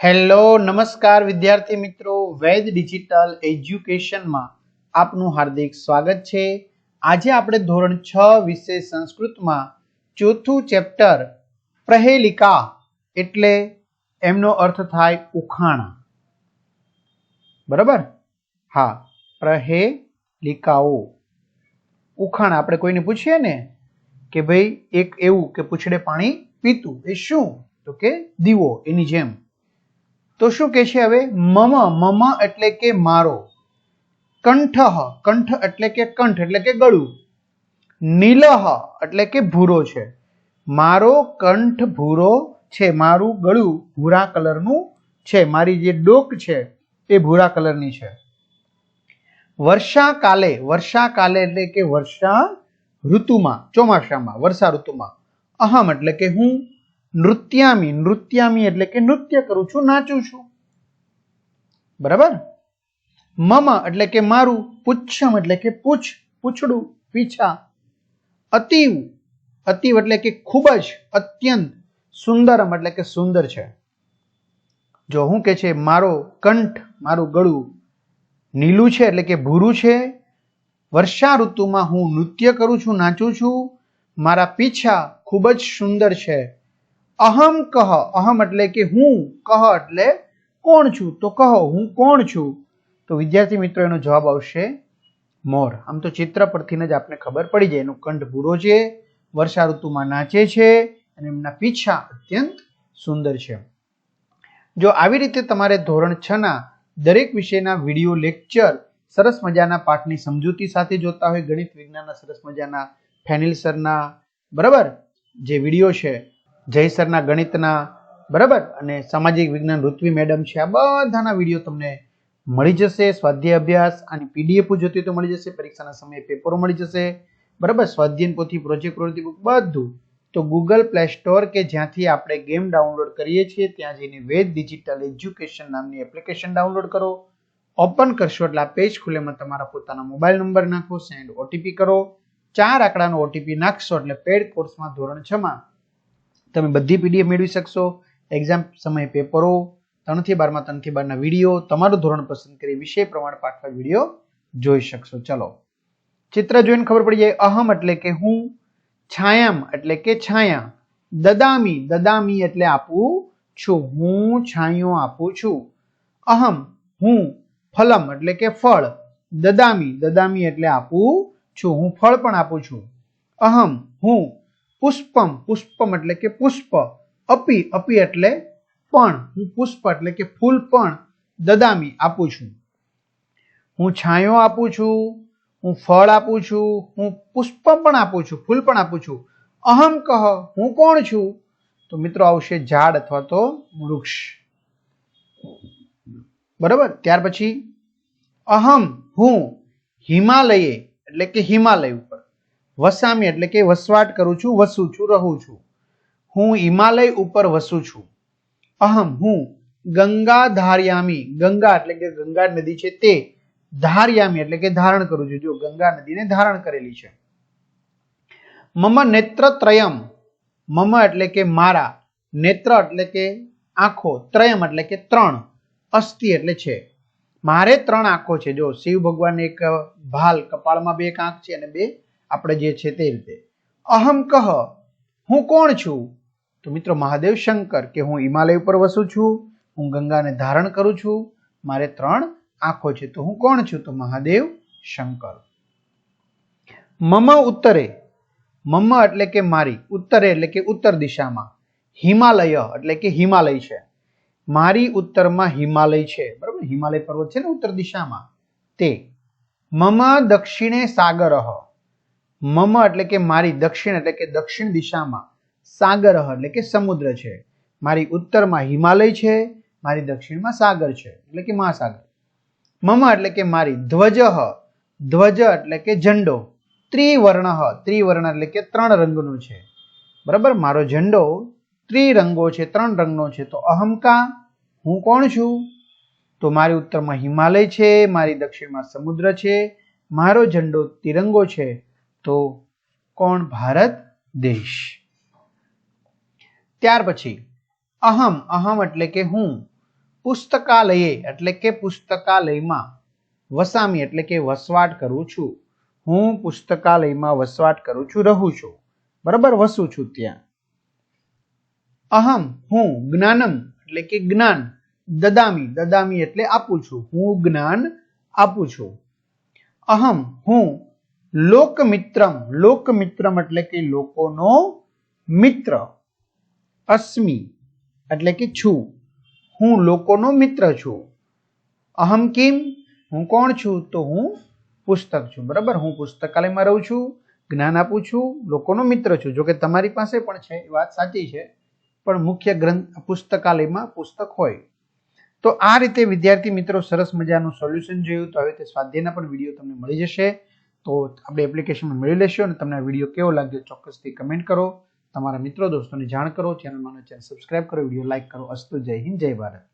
Hello નમસ્કાર વિદ્યાર્થી મિત્રો, વેદ ડિજિટલ એજ્યુકેશનમાં આપનું હાર્દિક સ્વાગત છે। આજે આપણે ધોરણ 6 વિષય સંસ્કૃતમાં ચોથું ચેપ્ટર પ્રહેલિકા એટલે એમનો અર્થ થાય ઉખાણા, બરાબર? હા, પ્રહેલિકાઓ ઉખાણા। આપણે કોઈને પૂછીએ ને કે ભાઈ એક એવું કે પૂછડે પાણી પીતું એ શું, તો કે દીવો, એની જેમ। તો શું કહે છે હવે? મમ એટલે કે મારો, કંઠ કંઠ એટલે કે કંઠ એટલે કે ગળું, નીલહ એટલે કે ભૂરો છે, મારો કંઠ ભૂરો છે, મારું ગળું ભૂરા કલરનું છે, મારી જે ડોક છે એ ભૂરા કલરની છે। વર્ષા કાલે, વર્ષા કાલે એટલે કે વર્ષા ઋતુમાં, ચોમાસામાં, વર્ષા ઋતુમાં, અહમ એટલે કે હું, નૃત્યામી, નૃત્યામી એટલે કે નૃત્ય કરું છું, નાચું છું, બરાબર? મમ એટલે કે મારું, પુચ્છમ એટલે કે પૂછ, પૂછડું, પીછા, અતિવ, અતિવ એટલે કે ખૂબ જ, અત્યંત, સુંદરમ એટલે કે સુંદર છે। જો હું કે છે મારો કંઠ, મારું ગળું નીલું છે એટલે કે ભૂરું છે, વર્ષા ઋતુમાં હું નૃત્ય કરું છું, નાચું છું, મારા પીછા ખૂબ જ સુંદર છે। અહમ કહ, અહમ એટલે કે હું, કહ એટલે કોણ છું, તો કહો હું કોણ છું? તો વિદ્યાર્થી મિત્રો એનો જવાબ આવશે મોર। આમ તો ચિત્ર પરથી જ આપણે ખબર પડી જાય, એનો કંઠ ભૂરો છે, વર્ષા ઋતુમાં નાચે છે અને એમના પીછા અત્યંત સુંદર છે। જો આવી રીતે તમારે ધોરણ 6 ના દરેક વિષયના વિડીયો લેક્ચર સરસ મજાના પાઠની સમજૂતી સાથે જોતા હોય, ગણિત વિજ્ઞાનના સરસ મજાના ફેનિલ સરના, બરાબર, જે વિડીયો છે, જય સરના ગણિતના, બરાબર, અને સામાજિક વિજ્ઞાન ઋત્વી મેડમ છે, આ બધાના વિડીયો તમને મળી જશે। સ્વાધ્યાય અભ્યાસ આની પીડીએફ જોતી તો મળી જશે, પરીક્ષાના સમયે પેપરો મળી જશે, બરાબર, સ્વાધ્યાય પોથી, પ્રોજેક્ટ પ્રવૃત્તિ બુક બધું। તો ગૂગલ પ્લે સ્ટોર કે જ્યાંથી આપણે ગેમ ડાઉનલોડ કરીએ છીએ ત્યાં જઈને વેદ ડિજિટલ એજ્યુકેશન નામની એપ્લિકેશન ડાઉનલોડ કરો, ઓપન કરશો એટલે આ પેજ ખુલે, એમાં તમારા પોતાના મોબાઈલ નંબર નાખો, સેન્ડ ઓટીપી કરો, 4 આંકડાનો ઓટીપી નાખશો એટલે પેડ કોર્સમાં ધોરણ 6 માં તમે બધી પીડીએફ મેળવી શકશો। એક્ઝામ સમયે પેપરો, 3 થી 12 માં 3 થી 12 ના વિડીયો, તમારું ધોરણ પસંદ કરી વિષય પ્રમાણે પાઠવા વિડીયો જોઈ શકશો। ચલો, ચિત્ર જોઈને ખબર પડી જાય। અહમ એટલે કે હું, છાયામ એટલે કે છાયા, દદામી, દદામી એટલે આપું છું, હું છાંયો આપું છું, અહમ હું, ફલમ એટલે કે ફળ, દદામી, દદામી એટલે આપું છું, હું ફળ પણ આપું છું, અહમ હું, પુષ્પમ, પુષ્પમ એટલે કે પુષ્પ, અપી, અપી એટલે પણ, હું પુષ્પ એટલે કે ફૂલ પણ દદામી આપું છું, હું છાંયો આપું છું, હું ફળ આપું છું, હું પુષ્પ પણ આપું છું, ફૂલ પણ આપું છું, અહમ કહ, હું કોણ છું? તો મિત્રો આવશે ઝાડ અથવા તો વૃક્ષ, બરાબર। ત્યાર પછી અહમ હું, હિમાલયે એટલે કે હિમાલય ઉપર, વસામી એટલે કે વસવાટ કરું છું, વસું છું, રહું છું, હું હિમાલય ઉપર વસું છું, અહમ હું, ગંગા ધારયામી, ગંગા એટલે કે ગંગા નદી છે તે, ધારયામી એટલે કે ધારણ કરું છું, જો ગંગા નદીને ધારણ કરેલી છે। મમ નેત્રત્રયમ, મમ એટલે કે મારા, નેત્ર એટલે કે આંખો, ત્રયમ એટલે કે 3, અસ્થિ એટલે છે, મારે 3 આંખો છે। જો શિવ ભગવાન એક ભાલ, કપાળમાં 2 આંખ છે અને 2 આપણે જે છે તે રીતે। અહમ કહ, હું કોણ છું? તો મિત્રો મહાદેવ શંકર, કે હું હિમાલય ઉપર વસું છું, હું ગંગાને ધારણ કરું છું, મારે 3 આંખો છે, તો હું કોણ છું? તો મહાદેવ શંકર। મમ ઉત્તરે, મમ એટલે કે મારી, ઉત્તરે એટલે કે ઉત્તર દિશામાં, હિમાલય એટલે કે હિમાલય છે, મારી ઉત્તરમાં હિમાલય છે, બરાબર, હિમાલય પર્વત છે ને ઉત્તર દિશામાં તે। મમ દક્ષિણે સાગરઃ, મમ એટલે કે મારી, દક્ષિણ એટલે કે દક્ષિણ દિશામાં, સાગર એટલે કે સમુદ્ર છે, મારી ઉત્તરમાં હિમાલય છે, મારી દક્ષિણમાં સાગર છે એટલે કે મહાસાગર। મમ એટલે કે મારી, ધ્વજ, ધ્વજ એટલે કે ઝંડો, ત્રિવર્ણ, ત્રિવર્ણ એટલે કે 3 રંગનો છે, બરાબર, મારો ઝંડો ત્રિરંગો છે, 3 રંગનો છે, તો અહમકા, હું કોણ છું? તો મારી ઉત્તરમાં હિમાલય છે, મારી દક્ષિણમાં સમુદ્ર છે, મારો ઝંડો તિરંગો છે, તો કોણ? ભારત દેશ। ત્યાર પછી અહમ, અહમ એટલે કે હું, પુસ્તકાલયે એટલે કે પુસ્તકાલયમાં, વસામી એટલે કે વસવાટ કરું છું, હું પુસ્તકાલયમાં વસવાટ કરું છું, રહું છું, બરાબર, વસું છું ત્યાં. અહમ હું જ્ઞાનમ એટલે કે જ્ઞાન, દદામી દદામી એટલે આપું છું, હું જ્ઞાન આપું છું. અહમ હું લોકમિત્રમ, લોકમિત્રમ એટલે કે લોકોનો મિત્ર, અસ્મિ એટલે કે છું, હું લોકોનો મિત્ર છું. અહમ કિમ હું કોણ છું, તો હું પુસ્તક છું, બરાબર, હું પુસ્તકાલયમાં રહું છું, જ્ઞાન આપું છું, લોકોનો મિત્ર છું. જો કે તમારી પાસે પણ છે, એ વાત સાચી છે, પણ મુખ્ય ગ્રંથ પુસ્તકાલયમાં પુસ્તક હોય. તો આ રીતે વિદ્યાર્થી મિત્રો સરસ મજાનું સોલ્યુશન જોયું. તો હવે તે સ્વાધ્યાયના પણ વિડીયો તમને મળી જશે. તો આપણે એપ્લિકેશનમાં મેળવી લેશો અને તમને આ વિડીયો કેવો લાગ્યો ચોક્કસથી કમેન્ટ કરો, તમારા મિત્રો દોસ્તોને જાણ કરો, ચેનલ સબસ્ક્રાઇબ કરો, વિડીયો લાઇક કરો. અસ્તુ, જય હિન્દ, જય ભારત.